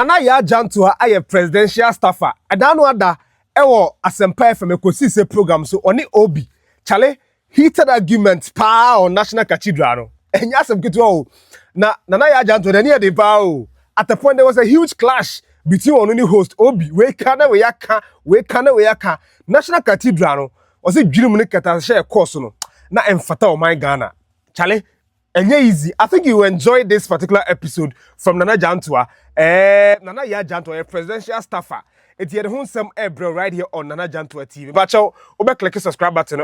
Yaa Jantua a presidential staffer. Adano ada ewo Asempa FM ekosise program so oni obi. Chale heated argument pa on National Cathedral no. Enya asem ketewa o. Na Yaa Jantua na dey pa o. At the point there was a huge clash between only host Obi. We kana we yaka. National Cathedral no. Was it dream ne kata share course no. Na emfata o my Ghana. Chale easy. I think you enjoyed this particular episode from Yaa Jantua. Yaa Jantua, a presidential staffer. It's here some bro right here on Yaa Jantua TV. But you click the subscribe button.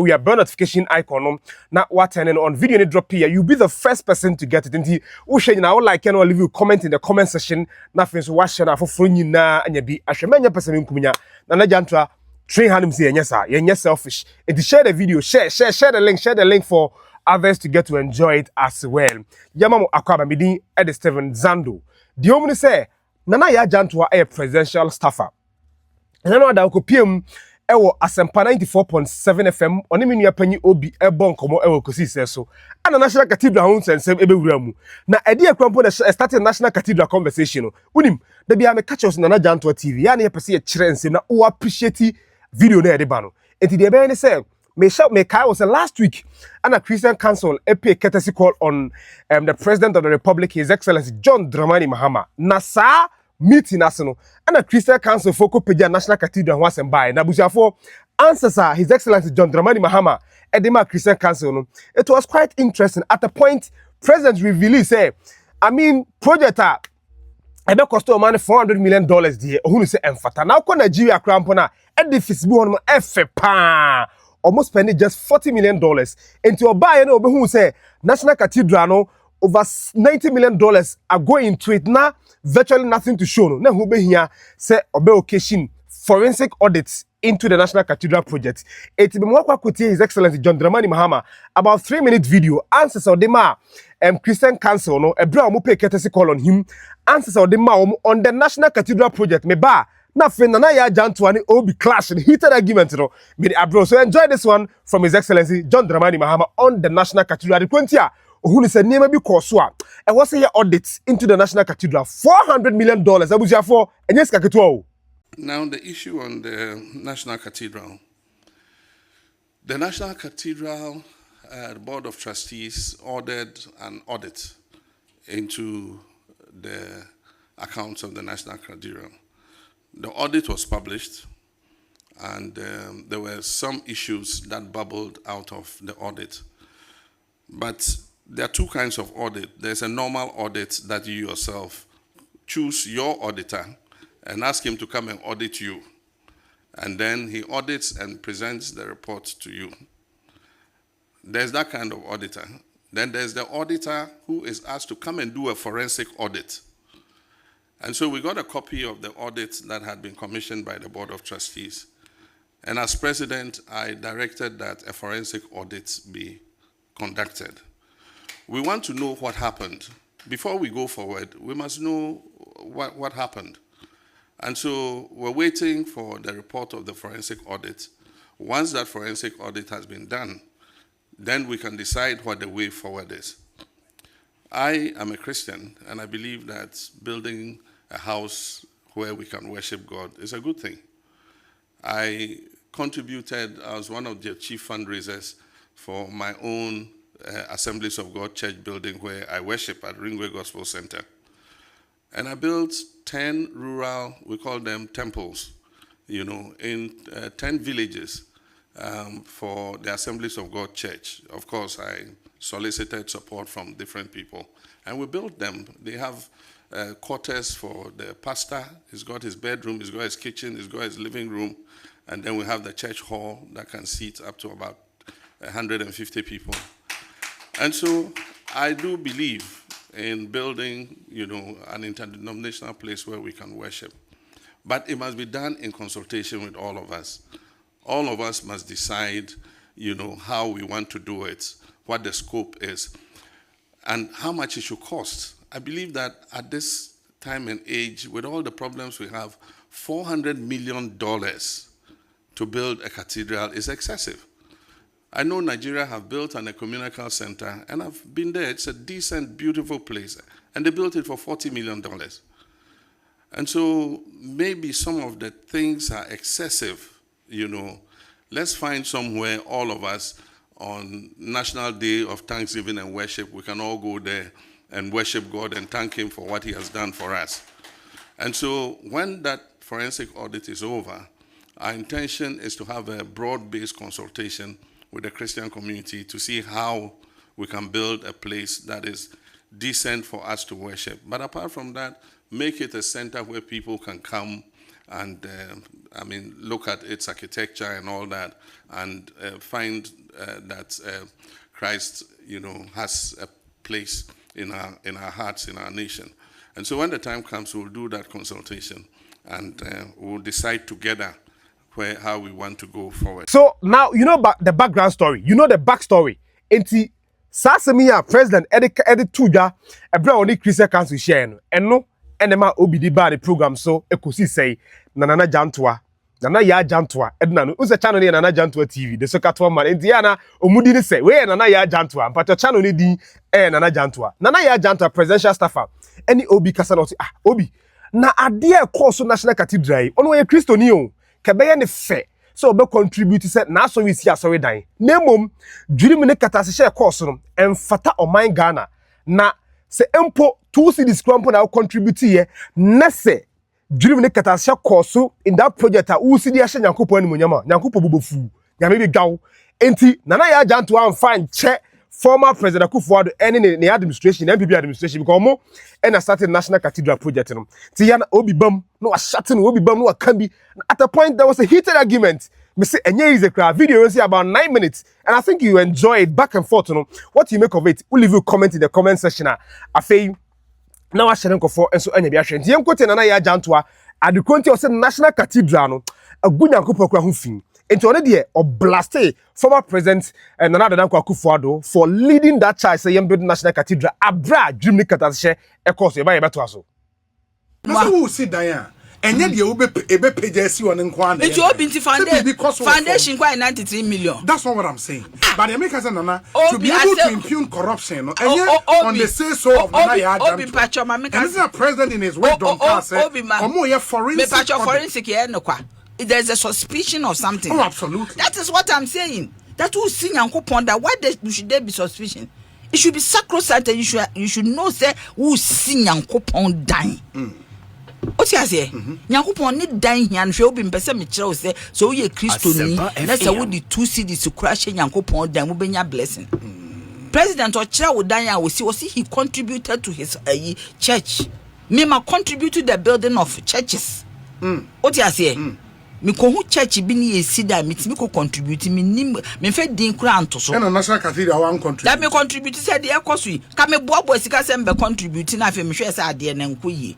We have bell notification icon. Now what turning on video ni drop here. You'll be the first person to get it. Until we share now like and leave you comment in the comment section. Nothing so watch channel for free na and you be a shemenya person in Kumunya. Yaa Jantua train him say yes selfish. If you share the video, share the link for others to get to enjoy it as well. Yamamo akwaba midi Ed Steven Zando. The omni say Yaa Jantua a presidential staffer. And I know that okopiem ewo Asempa 94.7 FM oni minu apanyi obi ebon komo ewo kosi so. And the National Cathedral hun sensem ebewura mu. Na edi ekrampo na starting National Cathedral conversation no. Unim da bia me catch us na Yaa Jantua TV. Ya na ye pese ye kire nsem na o appreciate video na edeba no. Enti de be ni say Mekai was last week, and a Christian Council pay courtesy call on the President of the Republic, His Excellency John Dramani Mahama. Nasa meeting national, and a Christian Council for Kopeja National Cathedral was and by Nabuja for answers His Excellency John Dramani Mahama Edema Christian Council. It was quite interesting. At the point, President revealed say, project ebe cost money $400 million die. Who say emfata. Now ko Nigeria krampona edifice bi hono efe pa. Almost spending just $40 million. Into your buy no who say National Cathedral no over $90 million are going into it now. Virtually nothing to show no. Now who be here say obe occasion forensic audits into the National Cathedral project. It be more kwakoti His Excellency John Dramani Mahama about 3-minute video answers of the Christian Council no ebra mo pay courtesy call on him answers of the on the National Cathedral project me ba. Nothing, Yaa Jantua ni obi clash and heated argument, bro. So enjoy this one from His Excellency John Dramani Mahama on the National Cathedral. The 20th, who said name be Koswa. And what's your audits into the National Cathedral? $400 million. Abuja for and yes, Kaketwa. Now the issue on the National Cathedral. The National Cathedral Board of Trustees ordered an audit into the accounts of the National Cathedral. The audit was published, and there were some issues that bubbled out of the audit. But there are two kinds of audit. There's a normal audit that you yourself choose your auditor and ask him to come and audit you. And then he audits and presents the report to you. There's that kind of auditor. Then there's the auditor who is asked to come and do a forensic audit. And so we got a copy of the audit that had been commissioned by the Board of Trustees. And as president, I directed that a forensic audit be conducted. We want to know what happened. Before we go forward, we must know what happened. And so we're waiting for the report of the forensic audit. Once that forensic audit has been done, then we can decide what the way forward is. I am a Christian, and I believe that building a house where we can worship God is a good thing. I contributed as one of the chief fundraisers for my own Assemblies of God church building where I worship at Ringway Gospel Center. And I built 10 rural, we call them temples, in 10 villages for the Assemblies of God church. Of course, I solicited support from different people. And we built them. They have quarters for the pastor. He's got his bedroom, he's got his kitchen, he's got his living room. And then we have the church hall that can seat up to about 150 people. And so I do believe in building, an interdenominational place where we can worship. But it must be done in consultation with all of us. All of us must decide, how we want to do it, what the scope is, and how much it should cost. I believe that at this time and age, with all the problems we have, $400 million to build a cathedral is excessive. I know Nigeria have built an ecumenical center, and I've been there. It's a decent, beautiful place. And they built it for $40 million. And so maybe some of the things are excessive, Let's find somewhere, all of us, on National Day of Thanksgiving and Worship, we can all go there and worship God and thank Him for what He has done for us. And so when that forensic audit is over, our intention is to have a broad-based consultation with the Christian community to see how we can build a place that is decent for us to worship. But apart from that, make it a center where people can come and, look at its architecture and all that, and find that Christ, has a place in our hearts, in our nation. And so when the time comes, we'll do that consultation, and we'll decide together how we want to go forward. So now you know about the background story. You know the backstory. Enti Sasemia President Edit Tuja ebra oni Christian Council share no. Eno enema obi di ba the program so ekosi say Nana Jantua. Nana Yaa Jantua edna no. Use channel ni Nana Jantua TV. The Sokato man. Enti yana omudi ni say we Nana Yaa Jantua. But your channel ni di Nana Jantua. Nana Yaa Jantua presidential staffer. Any obi kasa no obi. Na ade course national cathedral. Ono ye Christo ni o. Kebeye ne fe so be contribute say na so we see asori dan na mom dwiri mu ne katase share course no emfata oman Ghana na se empo 2 cedis krampo na contribute ye na se dwiri mu ne katase share course in that project a u cedi ahye nyankopon animonyama nyankopon bobofu nyame bi gaw enti Nana Yaa Jantua amfa nche former president Akufo-Addo any ne administration MPP administration because mo and started national cathedral project no ti yana obi bam no ashate no obi bam no akambi at the point there was a heated argument me say enye is a crowd video you see about 9 minutes and I think you enjoy it back and forth no what you make of it we'll leave you comment in the comment section afei na wa share nkofo enso anya bi ahwe nti yenkote Nana Yaa Jantua adekonti o say national cathedral no agunyankopon kwa ho fin. Into already or blasted former president Nana Akufo-Addo for leading that charge say build national cathedral abra dream katashe e course e ba ye beto aso. No so who sit Diane enye de ebe page si won nko an. It will be foundation quite 93 million. That's not what I'm saying. But the Americans and Nana to be able to impugn corruption on the say so of Nana Yaa Jantua. And this is a president in his wisdom class. Omo ye forensic no kwa. There's a suspicion of something. Oh, absolutely. That is what I'm saying. That will see Nyankopon that why should there be suspicion? It should be sacrosanct and you should know say who see Nyankopon dying. What you say? Nyankopon need dying here and show be person me tell say so ye Christo ni let's say we the 2 cedis to crash Nyankopon then we be your blessing. President Ochira wo dying we see he contributed to his church. Me ma contribute to the building of churches. What you say? Me ko hu church bi ni esi da me ko contribute me nim me fe din kura anto so na national cathedral wan contribute that me contribute say de ekoso yi ka me boabo sika se me contribute na fe me hwe say ade na nko yi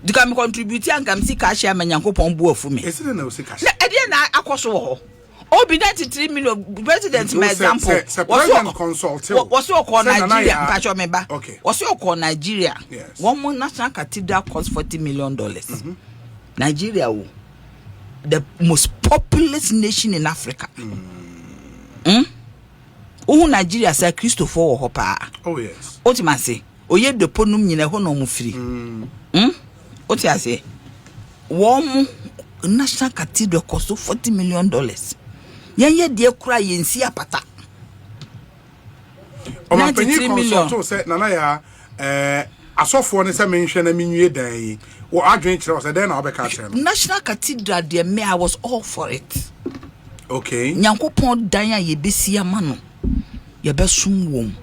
di ka me contribute an kam sika hye ma Nyankopon bu afu me esi na sika na ade na akoso ho obi 93 million president my example was consulted was so Nigeria pacho me ba okay was so Nigeria one national cathedral cost $40 million Nigeria the most populous nation in Africa. Nigeria say Christopher Hopa. Oh yes. What you say? Oye de ponum nyina ho no mu free. What you say? One national cathedral cost $40 million. Yen de kura yen si apata. 93 million. So say Nana Yaa asofo ne say menhwe na menwie dan yi. National Cathedral there me I was all for it. Okay. Nyankopon dan ya ye besi ama no. Ye be sum wom.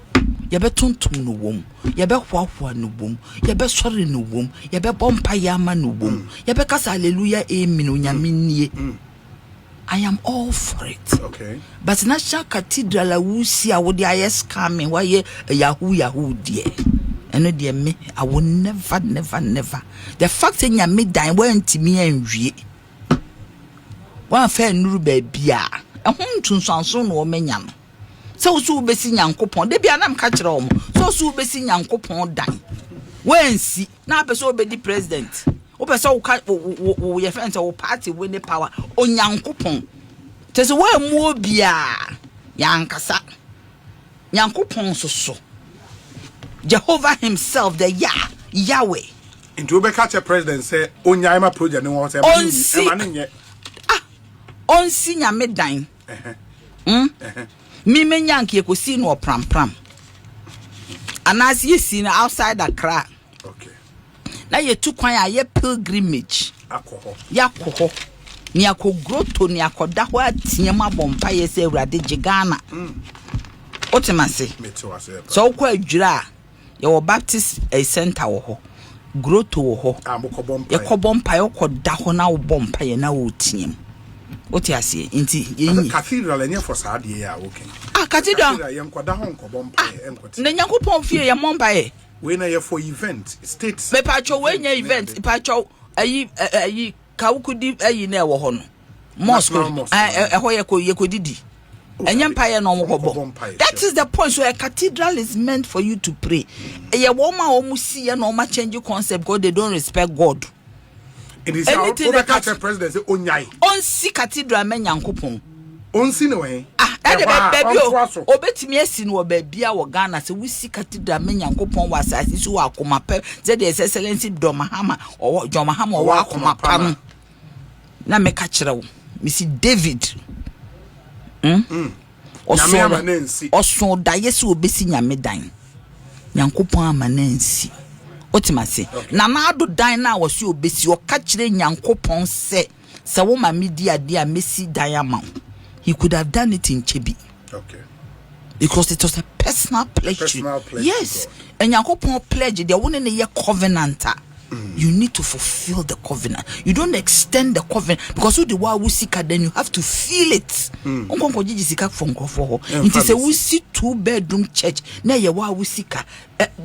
Ye be tontom no wom. Ye be hwahwa no wom. Ye be sori no wom. Ye be bompa ya ama no wom. Ye be kasa hallelujah amen onyame nie. I am all for it. Okay. But National Cathedral a wo si a wo de ayes scamming why ye yahoo dear. And dear me, I will never. The fact that you made dying went to me and we one fair new baby. A home to Sanson or Menyam. So be seen Yankopon, they be an catcher home. So be seen Yankopon dying. When see now, so be the president. Open so your friends or party win the power on Yankopon. Tis a way more beer. Yankasa Yankopon so. Jehovah himself, the Yahweh, Into be catch a president say Onyama project no what e onsi nyame dan me menyanke ekosi no pram anas yesi na outside Accra. Okay. Na ye tu kwan a ye pilgrimage Akoho. Yakoho. Ni akogroto ni akoda ho atiema bompa ye se Awurade Gigana. Otemase. So ukwa adwira ye wo Baptist center wo ho. Groto wo ho. Ye kobompa ye koda ho na wo bompa ye na wo tiem. Otiase inti ye cathedral enye for saa de ya okay. Cathedral ye nkoda ho nkobompa ye enkoti. Na Nyankopon fie ye mompa ye. We na ye for event states. Me pacho we nya event pacho ayi kawukudi ayi na wo ho no. Mosque ho ye ko didi. Empire no mo. That is the point. So a cathedral is meant for you to pray. Ye woman omusi ye no ma change concept because they don't respect God. It is anything that catch a president say onyai. Onsi cathedral men Nyankopon. Onsi no eh. That the baby obetimi esi no baby a wo Ghana say we see cathedral men Nyankopon was asase so akoma pe say the excellency Domahama or Jomahama or akoma pa no. Na me ka kire wo. Missy David. Oso da yesu obesi nyame dan. Nyankopon amanansi. Otimase. Na ado dan na wosi obesi o ka kire Nyankopon se wo ma media dia mesi dan ama. He could have done it in Chebi. Okay. Because it was a personal pledge. Yes. And Nyankopon pledge the one in the covenant. You need to fulfill the covenant. You don't extend the covenant because who the wa wusika then you have to feel it. It is a wusi 2-bedroom church. Na ye wa wusika.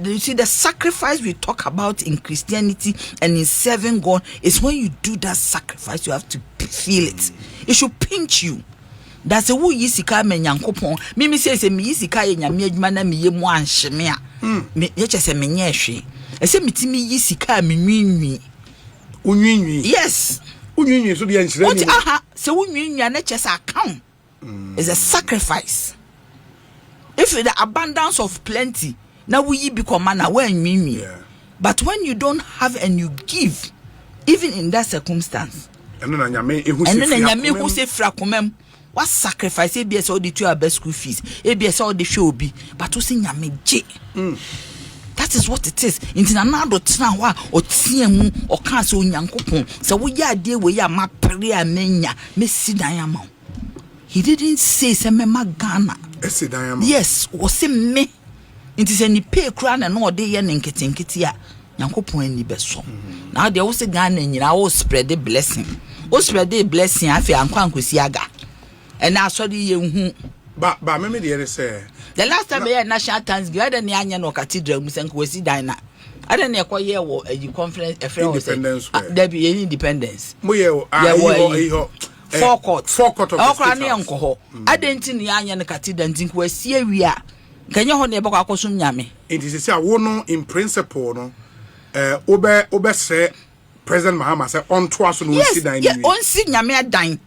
You see the sacrifice we talk about in Christianity and in serving God is when you do that sacrifice you have to feel it. It should pinch you. That's a wu yisika me Nyankopon. Me say me yisika ye nyame adwuma na me yemu anhye a. Me ye chese me nye hwe. Ese mitimi yisika me nwinwi. Unwinwi. Yes. Unwinwi so de anhire ni. Se unwinwi na chese account. It's a sacrifice. If the abundance of plenty, now we become man when nwinwi. But when you don't have and you give, even in that circumstance. And then nyame hu se fra komam. What sacrifice? ABS all the 2 best school fees. ABS all the show be. But to see nyame je. That is what it is. Inti na do tena ho a otie mu o kan se Onyankopon. Se wo ya de we ya ma pere amenya me sidan ama. He didn't say se me magana. Sidan ama. Yes, wo se me. Inti se ni pay kra na no de ye ne nketenkete a Nyankopon ani beso. Na de wo se Ghana nyina wo spread the blessing. Wo spread the blessing afi ankwankosi aga. And I saw the hu. But me dey say the last time we had national Thanksgiving, I didn't anya no cathedral musenkwesi dina. I didn't ekwa ye wo a conference a friend independence there be any independence. Mo ye four court of okra ne enko ho. I didn't ni anya no cathedral ntinkwesi awia. Kanye ho ne ebakwa akosum nyame. It is say wo no in principle no obe say President Mahama say on to aso no si dan ni. Yes, on si nyame adan.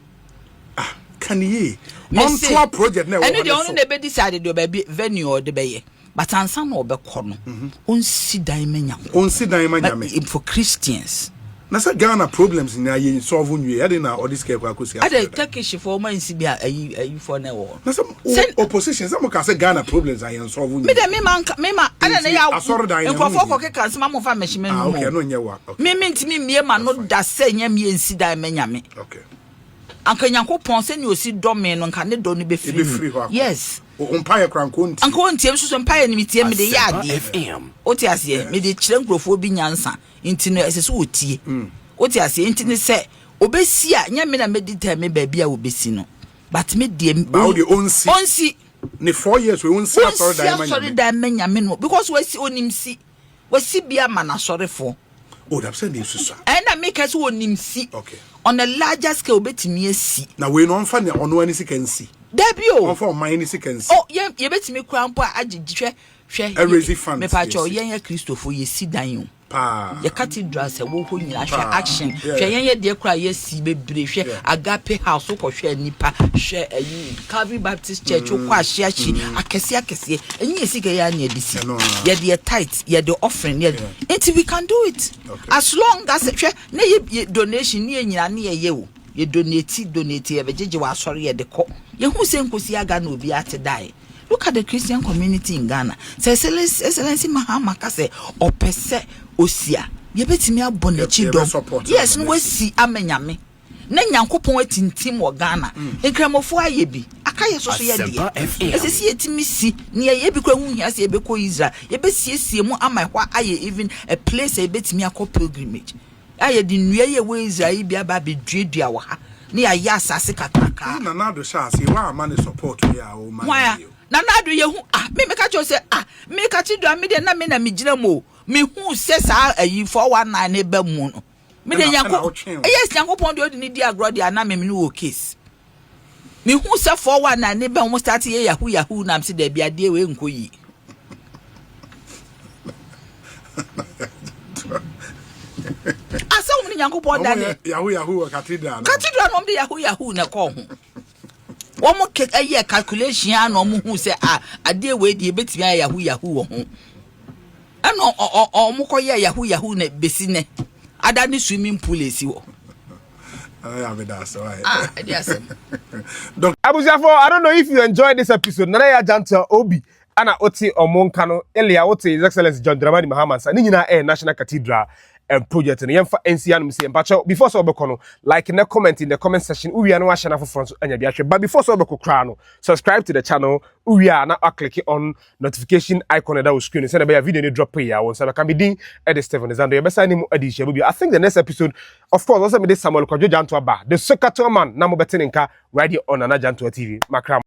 Can ye on to a project na and the only they be decided the baby venue or the baye but ansa no obekọ no on si dan manyam for Christians na say Ghana problems na ye solve nwie ade na all this care kwa kosi ade Turkish for man si bia ayi for na wo na some opposition some can say Ghana problems are solve nwie me ma ade na ya nkofo ko ke kan sama mo fa machine no okay no nyewa okay me ntimi mie ma no da say nya me nsi dan manyam okay anka Nyankopon se ni osi dome no nka ne do no be free. Yes. Umpire kranko nti. Anka ontie so mpire ni mitie me de ya de. Oti ase me de kire nkrofo bi nyansa. Nti no ese so otie. Oti ase nti ne se obesi a nya me na medita me ba bia obesi no. But me de ba de onsi. Ne 4 years we onsi sorry da manyame no because we si onimsi. We si bia ma na sorefo. Oh, that's saying this. And I make us onimsi. Okay. On a larger scale betimi asi. Na we no mfa ne ono ani can see. Debio. On for mine can see. Oh, ye betimi krampo agigihwe hwe. Erezi fans. Me pa cho yen ya Christopher ye si dan yo. Your cathedral say wo ho nyina hwe action. Hwe yen ye de kra ye si bebre hwe Agape House ko hwe nipa hwe Calvary Baptist Church ko ahye akese enyi esika ya na edisi. Ye de tithe, ye de offering, ye until we can do it. As long as hwe na ye donation ni nyina na ye wo. Ye donate ye bejeje wa asori ye de ko. Ye hu se nkosi aga na obi ate dai. Look at the Christian community in Ghana. Say Excellency Mahama kase opese osia. Ye betimi abonechi dom. Yes, no we si amenyame. Na Nyankopon atintim wo Ghana. Enkramofo aye bi. Akaye so ye de. Esesi etimi si ne ye bi kwa hu hia se ye be ko Israel. Ye be siesie mu amahwa aye even a place ye betimi akọ pilgrimage. Aye di nua ye we Israel bi aba be duadua wo ha. Ne ya asase kakaka. Na na do sha se wa man support we ya o man. Na do ye hu me ka cho say me cathedral me de na me gina mo me hu se sa ayi 419 na ba mu no me de yanko yes Yankopon de odi ni di agro de na me no case me hu se 419 na ba mu start ye yahoo na me de bia de we nko yi asa mu ni Yankopon da ne yahoo cathedral no de yahoo na ko ho Womo aye calculation ya no mu hu se ade we de betimi ya yahoo ho eno omo koye yahoo na besi ne ada ni swimming pool esi wo Abusiafo, I don't know if you enjoyed this episode. Nana Yaa Jantua Obi ana oti omonkano elia oti His Excellency John Dramani Mahama sa ni nyina National Cathedral project no yemfa NCA no se mpacho before so obekono like na comment in the comment section uwia no ahye na foforo so anya bia hwe but before so obekokra no subscribe to the channel uwia na click on notification icon that will screen so na be video ni drop here won so can be din Edi Stephen Zando ye besa ni mu Edi Shebubi. I think the next episode of course also me this Samuel Kwadwo Jantua ba the Sokato man na mo beteninka right here on Yaa Jantua TV makram.